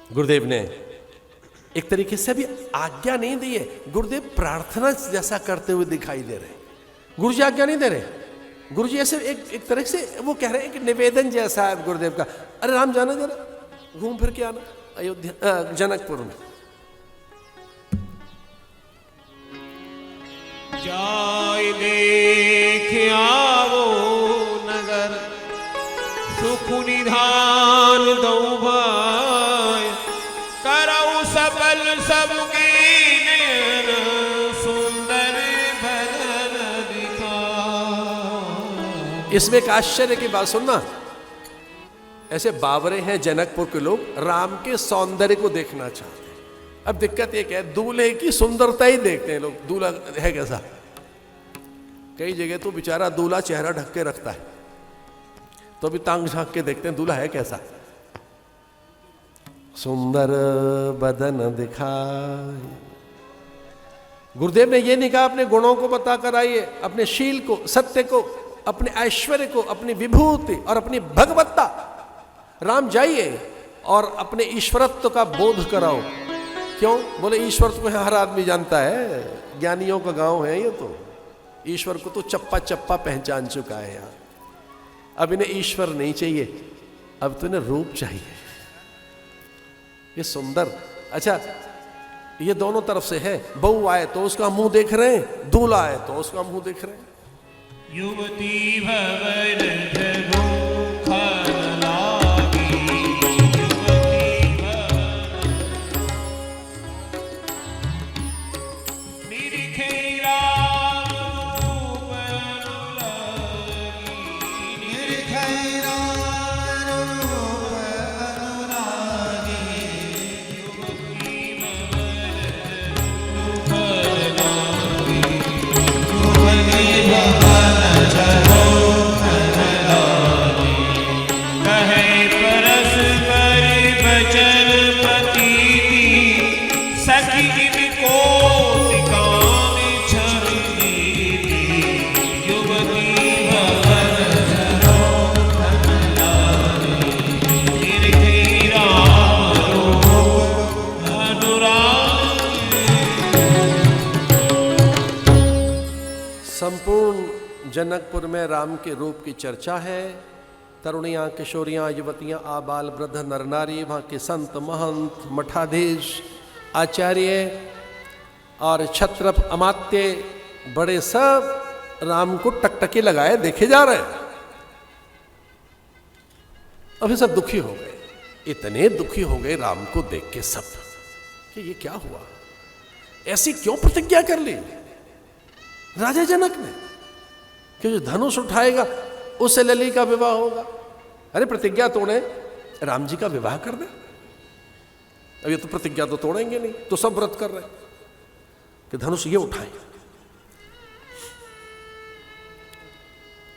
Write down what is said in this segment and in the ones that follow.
गुरुदेव ने एक तरीके से भी आज्ञा नहीं दी है, गुरुदेव प्रार्थना जैसा करते हुए दिखाई दे रहे। गुरु जी आज्ञा नहीं दे रहे, गुरु जी ऐसे एक तरह से वो कह रहे हैं कि निवेदन जैसा है गुरुदेव का। अरे राम जाना जरा, घूम फिर के आना अयोध्या जनकपुर में। जाय देख आवो नगर, सुख निधान दऊ भाई, करऊ सफल सबके नयन, सुंदर भजन दिखा। इसमें एक आश्चर्य की बात सुनना, ऐसे बावरे हैं जनकपुर के लोग, राम के सौंदर्य को देखना चाहते हैं। अब दिक्कत एक है, दूल्हे की सुंदरता ही देखते हैं लोग, दूल्हा है कैसा। कई जगह तो बेचारा दूल्हा चेहरा ढक के रखता है, तो भी तांग झांक के देखते हैं दूल्हा है कैसा। सुंदर बदन दिखाई, गुरुदेव ने ये नहीं कहा अपने गुणों को बताकर आइए, अपने शील को, सत्य को, अपने ऐश्वर्य को, अपनी विभूति और अपनी भगवत्ता। राम जाइए और अपने ईश्वरत्व का बोध कराओ। क्यों? बोले ईश्वर को हर आदमी जानता है, ज्ञानियों का गांव है ये तो, ईश्वर को तो चप्पा चप्पा पहचान चुका है यहाँ। अब इन्हें ईश्वर नहीं चाहिए, अब तो इन्हें रूप चाहिए। ये सुंदर, अच्छा ये दोनों तरफ से है, बहू आए तो उसका मुंह देख रहे हैं, दूल्हा आए तो उसका मुंह देख रहे हैं। युवती भवन संपूर्ण जनकपुर में राम के रूप की चर्चा है। तरुणियाँ, किशोरियाँ, युवतियाँ, आबाल वृद्ध नर नारी, वहाँ के संत महंत, मठाधीश, आचार्य और क्षत्रप अमात्य बड़े सब राम को टकटकी लगाए देखे जा रहे हैं। अभी सब दुखी हो गए, इतने दुखी हो गए राम को देख के सब कि ये क्या हुआ, ऐसी क्यों प्रतिज्ञा कर ली राजा जनक ने कि जो धनुष उठाएगा उससे लली का विवाह होगा। अरे प्रतिज्ञा तोड़े, राम जी का विवाह कर दे। अब ये तो प्रतिज्ञा तो तोड़ेंगे नहीं, तो सब व्रत कर रहे कि धनुष ये उठाए।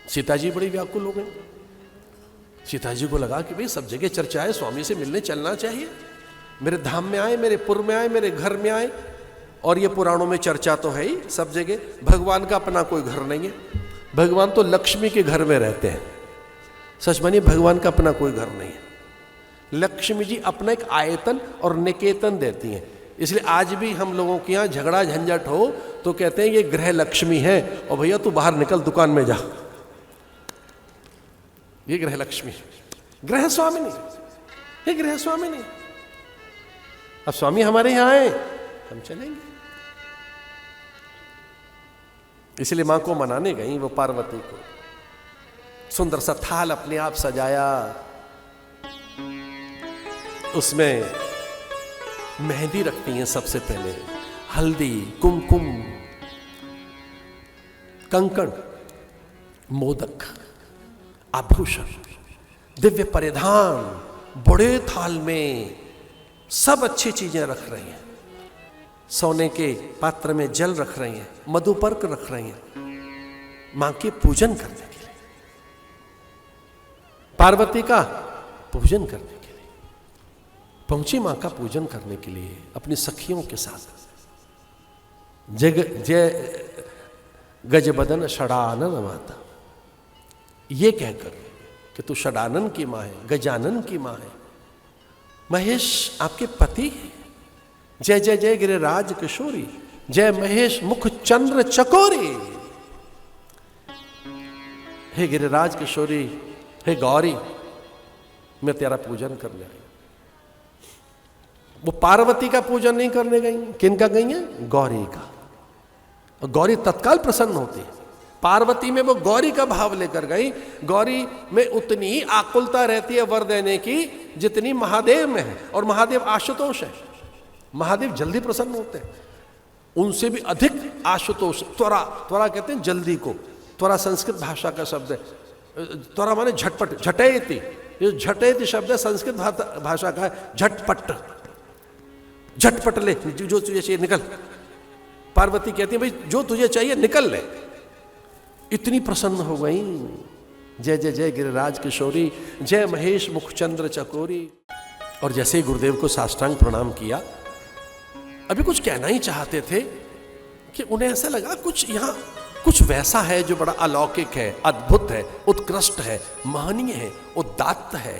सीता जी बड़ी व्याकुल हो गई। सीता जी को लगा कि भाई सब जगह चर्चा है, स्वामी से मिलने चलना चाहिए, मेरे धाम में आए, मेरे पुर में आए, मेरे घर में आए। और ये पुराणों में चर्चा तो है ही सब जगह, भगवान का अपना कोई घर नहीं है, भगवान तो लक्ष्मी के घर में रहते हैं। सच मानिए भगवान का अपना कोई घर नहीं है। लक्ष्मी जी अपना एक आयतन और निकेतन देती हैं। इसलिए आज भी हम लोगों के यहाँ झगड़ा झंझट हो तो कहते हैं ये गृह लक्ष्मी है, और भैया तू बाहर निकल दुकान में जा, ये गृह लक्ष्मी, गृह स्वामी नहीं, ये गृह स्वामी नहीं। अब स्वामी हमारे यहाँ आए, हम चलेंगे। इसलिए मां को मनाने गई वो पार्वती को, सुंदर सा थाल अपने आप सजाया, उसमें मेहंदी रखती हैं सबसे पहले, हल्दी, कुमकुम, कंकण, मोदक, आभूषण, दिव्य परिधान, बड़े थाल में सब अच्छी चीजें रख रही हैं। सोने के पात्र में जल रख रही हैं, मधुपर्क रख रही हैं, मां के पूजन करने के लिए, पार्वती का पूजन करने के लिए पहुंची। मां का पूजन करने के लिए अपनी सखियों के साथ जय गजबदन षडानन माता, ये कहकर कि तू षडानन की मां है, गजानन की मां है, महेश आपके पति हैं। जय जय जय गिरिराज किशोरी, जय महेश मुख चंद्र चकोरी। हे गिरिराज किशोरी, हे गौरी, मैं तेरा पूजन करने आई। वो पार्वती का पूजन नहीं करने गई, किनका गई है? गौरी का। और गौरी तत्काल प्रसन्न होती है। पार्वती में वो गौरी का भाव लेकर गई। गौरी में उतनी ही आकुलता रहती है वर देने की जितनी महादेव में है, और महादेव आशुतोष है। महादेव जल्दी प्रसन्न होते हैं, उनसे भी अधिक आशुतोष। त्वरा, त्वरा कहते हैं जल्दी को। त्वरा संस्कृत भाषा का शब्द है। त्वरा माने झटपट, झटेति। ये झटेति शब्द है संस्कृत भाषा का है, झटपट। झटपट ले, जो तुझे चाहिए निकल। पार्वती कहती है भाई जो तुझे चाहिए निकल ले। इतनी प्रसन्न हो गई। जय जय जय गिरिराज किशोरी, जय महेश मुखचंद्र चकोरी। और जैसे ही गुरुदेव को साष्टांग प्रणाम किया, अभी कुछ कहना ही चाहते थे कि उन्हें ऐसा लगा कुछ यहाँ कुछ वैसा है जो बड़ा अलौकिक है, अद्भुत है, उत्कृष्ट है, महनीय है, उदात्त है।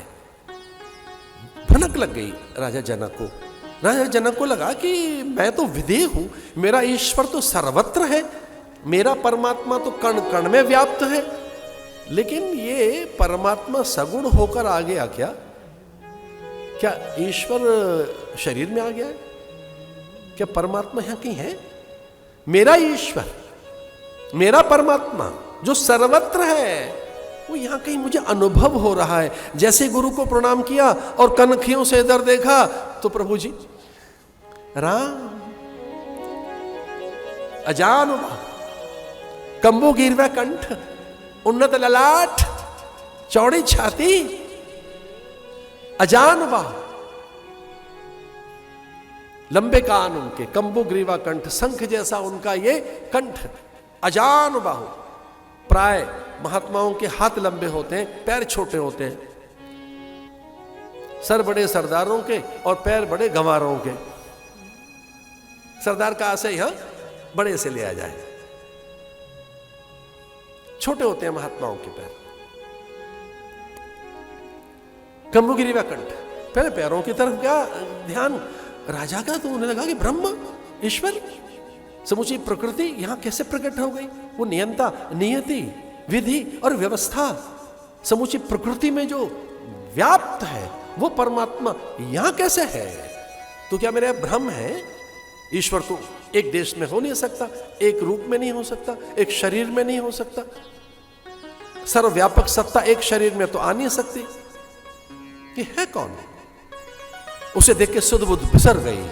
भनक लग गई राजा जनक को। राजा जनक को लगा कि मैं तो विदेह हूं, मेरा ईश्वर तो सर्वत्र है, मेरा परमात्मा तो कण कण में व्याप्त है, लेकिन ये परमात्मा सगुण होकर आ गया क्या? क्या ईश्वर शरीर में आ गया है? क्या परमात्मा यहां कहीं है? मेरा ईश्वर, मेरा परमात्मा जो सर्वत्र है, वो यहां कहीं मुझे अनुभव हो रहा है। जैसे गुरु को प्रणाम किया और कनखियों से इधर देखा तो प्रभु जी राम अजान कंबो गिरवा कंठ, उन्नत ललाट, चौड़ी छाती, अजान बाहु, लंबे कान उनके, कंबो ग्रीवा कंठ, शंख जैसा उनका ये कंठ, अजान बाहु। प्राय महात्माओं के हाथ लंबे होते हैं, पैर छोटे होते हैं। सर बड़े सरदारों के और पैर बड़े गंवारों के। सरदार का आशय यहां बड़े से लिया जाए, छोटे होते हैं महात्माओं के पैर। कंबुगिरी व कंठ, पहले पैरों की तरफ क्या ध्यान राजा का, तो उन्हें लगा कि ब्रह्म ईश्वर समूची प्रकृति यहां कैसे प्रकट हो गई। वो नियंता, नियति, विधि और व्यवस्था समूची प्रकृति में जो व्याप्त है वो परमात्मा यहां कैसे है? तो क्या मेरा भ्रम है? ईश्वर तो एक देश में हो नहीं सकता, एक रूप में नहीं हो सकता, एक शरीर में नहीं हो सकता। सर्वव्यापक सत्ता एक शरीर में तो आ नहीं सकती। ये है कौन? उसे देख के सुध बुद्ध बिसर गई,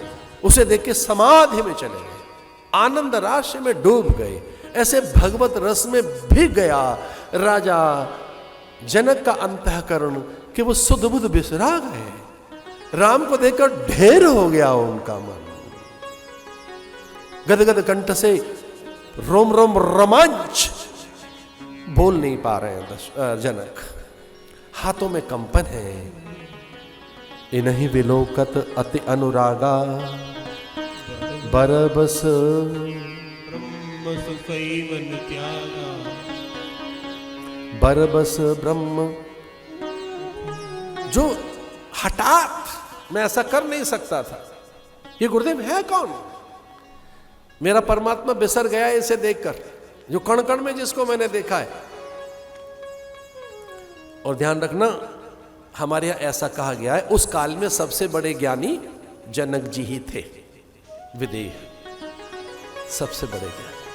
उसे देख के समाधि में चले गए, आनंद राशि में डूब गए। ऐसे भगवत रस में भीग गया राजा जनक का अंतःकरण कि वो सुध बुद्ध बिसरा गए। राम को देखकर ढेर हो गया उनका मन। गदगद कंठ से रोम रोम रोमांच, बोल नहीं पा रहे हैं जनक, हाथों में कंपन है। इन्हीं विलोकत अति अनुरागा, बरबस ब्रह्म सुसैवन त्यागा। बरबस ब्रह्म, जो हठात मैं ऐसा कर नहीं सकता था। ये गुरुदेव है कौन? मेरा परमात्मा बिसर गया इसे देखकर, जो कण कण में जिसको मैंने देखा है। और ध्यान रखना, हमारे यहां ऐसा कहा गया है, उस काल में सबसे बड़े ज्ञानी जनक जी ही थे। विदेह सबसे बड़े ज्ञानी।